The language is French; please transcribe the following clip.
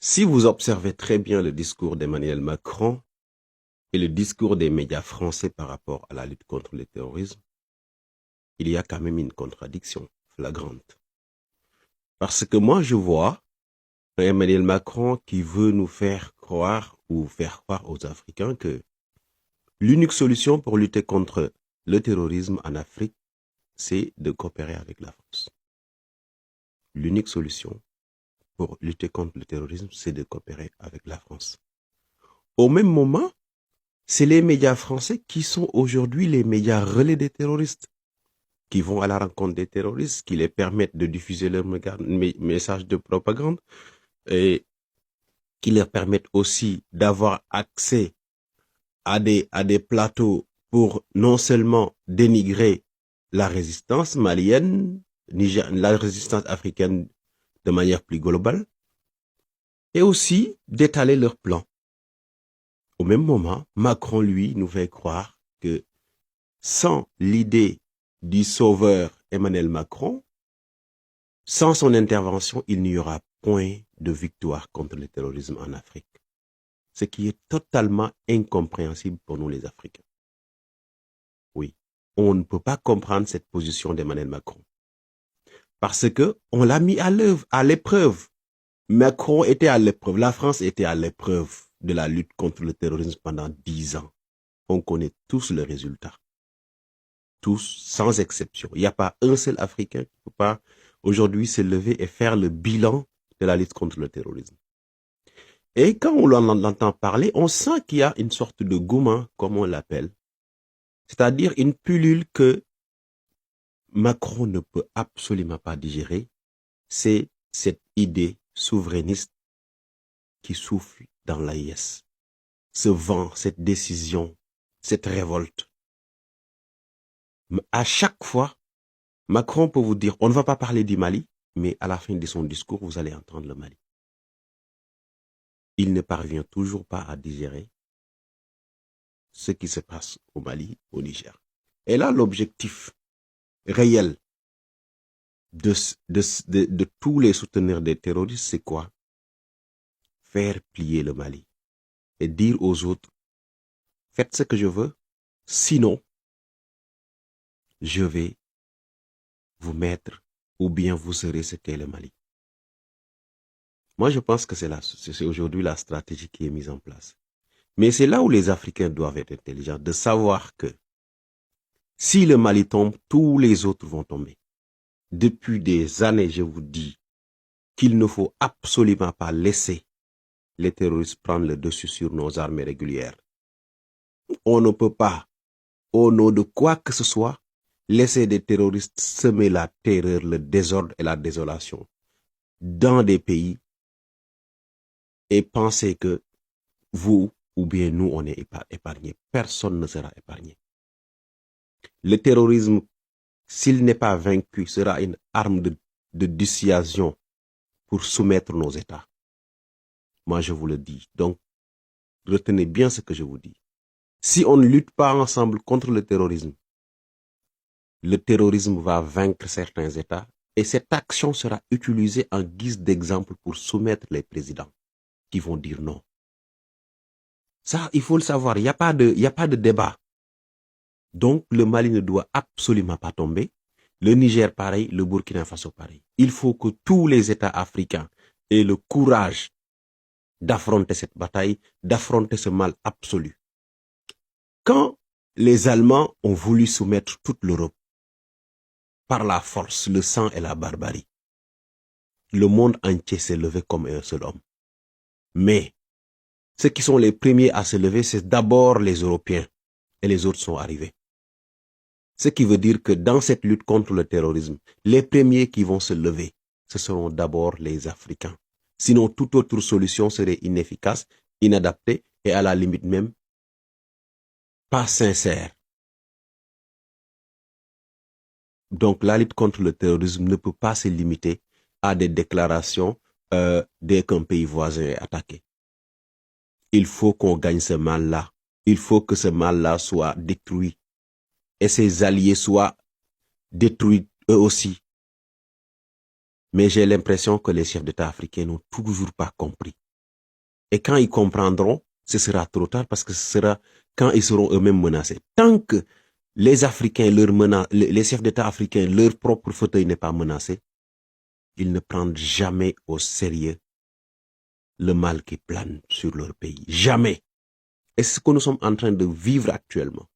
Si vous observez très bien le discours d'Emmanuel Macron et le discours des médias français par rapport à la lutte contre le terrorisme, il y a quand même une contradiction flagrante. Parce que moi, je vois Emmanuel Macron qui veut nous faire croire ou faire croire aux Africains que l'unique solution pour lutter contre le terrorisme en Afrique, c'est de coopérer avec la France. L'unique solution pour lutter contre le terrorisme, c'est de coopérer avec la France. Au même moment, c'est les médias français qui sont aujourd'hui les médias relais des terroristes, qui vont à la rencontre des terroristes, qui les permettent de diffuser leurs messages de propagande et qui leur permettent aussi d'avoir accès à des plateaux pour non seulement dénigrer la résistance malienne, la résistance africaine de manière plus globale, et aussi d'étaler leurs plans. Au même moment, Macron, lui, nous fait croire que sans l'idée du sauveur Emmanuel Macron, sans son intervention, il n'y aura point de victoire contre le terrorisme en Afrique. Ce qui est totalement incompréhensible pour nous les Africains. Oui, on ne peut pas comprendre cette position d'Emmanuel Macron. Parce que on l'a mis à l'épreuve. Macron était à l'épreuve, la France était à l'épreuve de la lutte contre le terrorisme pendant 10 ans. On connaît tous le résultat. Tous, sans exception. Il n'y a pas un seul Africain qui ne peut pas aujourd'hui se lever et faire le bilan de la lutte contre le terrorisme. Et quand on l'entend parler, on sent qu'il y a une sorte de gourmand, comme on l'appelle. C'est-à-dire une pilule que Macron ne peut absolument pas digérer. C'est cette idée souverainiste qui souffle dans l'AIS. Ce vent, cette décision, cette révolte. À chaque fois, Macron peut vous dire, on ne va pas parler du Mali, mais à la fin de son discours, vous allez entendre le Mali. Il ne parvient toujours pas à digérer ce qui se passe au Mali, au Niger. Et là, l'objectif réel de tous les souteneurs des terroristes, c'est quoi? Faire plier le Mali et dire aux autres, faites ce que je veux, sinon, je vais vous mettre ou bien vous serez ce qu'est le Mali. Moi, je pense que c'est aujourd'hui la stratégie qui est mise en place. Mais c'est là où les Africains doivent être intelligents, de savoir que si le Mali tombe, tous les autres vont tomber. Depuis des années, je vous dis qu'il ne faut absolument pas laisser les terroristes prendre le dessus sur nos armées régulières. On ne peut pas, au nom de quoi que ce soit, laisser des terroristes semer la terreur, le désordre et la désolation dans des pays et penser que vous ou bien nous, on est épargnés. Personne ne sera épargné. Le terrorisme, s'il n'est pas vaincu, sera une arme de dissuasion pour soumettre nos États. Moi, je vous le dis. Donc, retenez bien ce que je vous dis. Si on ne lutte pas ensemble contre le terrorisme va vaincre certains États et cette action sera utilisée en guise d'exemple pour soumettre les présidents qui vont dire non. Ça, il faut le savoir, il n'y a pas de débat. Donc, le Mali ne doit absolument pas tomber. Le Niger, pareil, le Burkina Faso, pareil. Il faut que tous les États africains aient le courage d'affronter cette bataille, d'affronter ce mal absolu. Quand les Allemands ont voulu soumettre toute l'Europe par la force, le sang et la barbarie, le monde entier s'est levé comme un seul homme. Mais ceux qui sont les premiers à se lever, c'est d'abord les Européens et les autres sont arrivés. Ce qui veut dire que dans cette lutte contre le terrorisme, les premiers qui vont se lever, ce seront d'abord les Africains. Sinon, toute autre solution serait inefficace, inadaptée et à la limite même pas sincère. Donc la lutte contre le terrorisme ne peut pas se limiter à des déclarations dès qu'un pays voisin est attaqué. Il faut qu'on gagne ce mal-là. Il faut que ce mal-là soit détruit et ses alliés soient détruits eux aussi. Mais j'ai l'impression que les chefs d'État africains n'ont toujours pas compris Et quand ils comprendront, ce sera trop tard parce que ce sera quand ils seront eux-mêmes menacés. Tant que les Africains, les chefs d'État africains, leur propre fauteuil n'est pas menacé, ils ne prennent jamais au sérieux le mal qui plane sur leur pays. Jamais. Et c'est ce que nous sommes en train de vivre actuellement.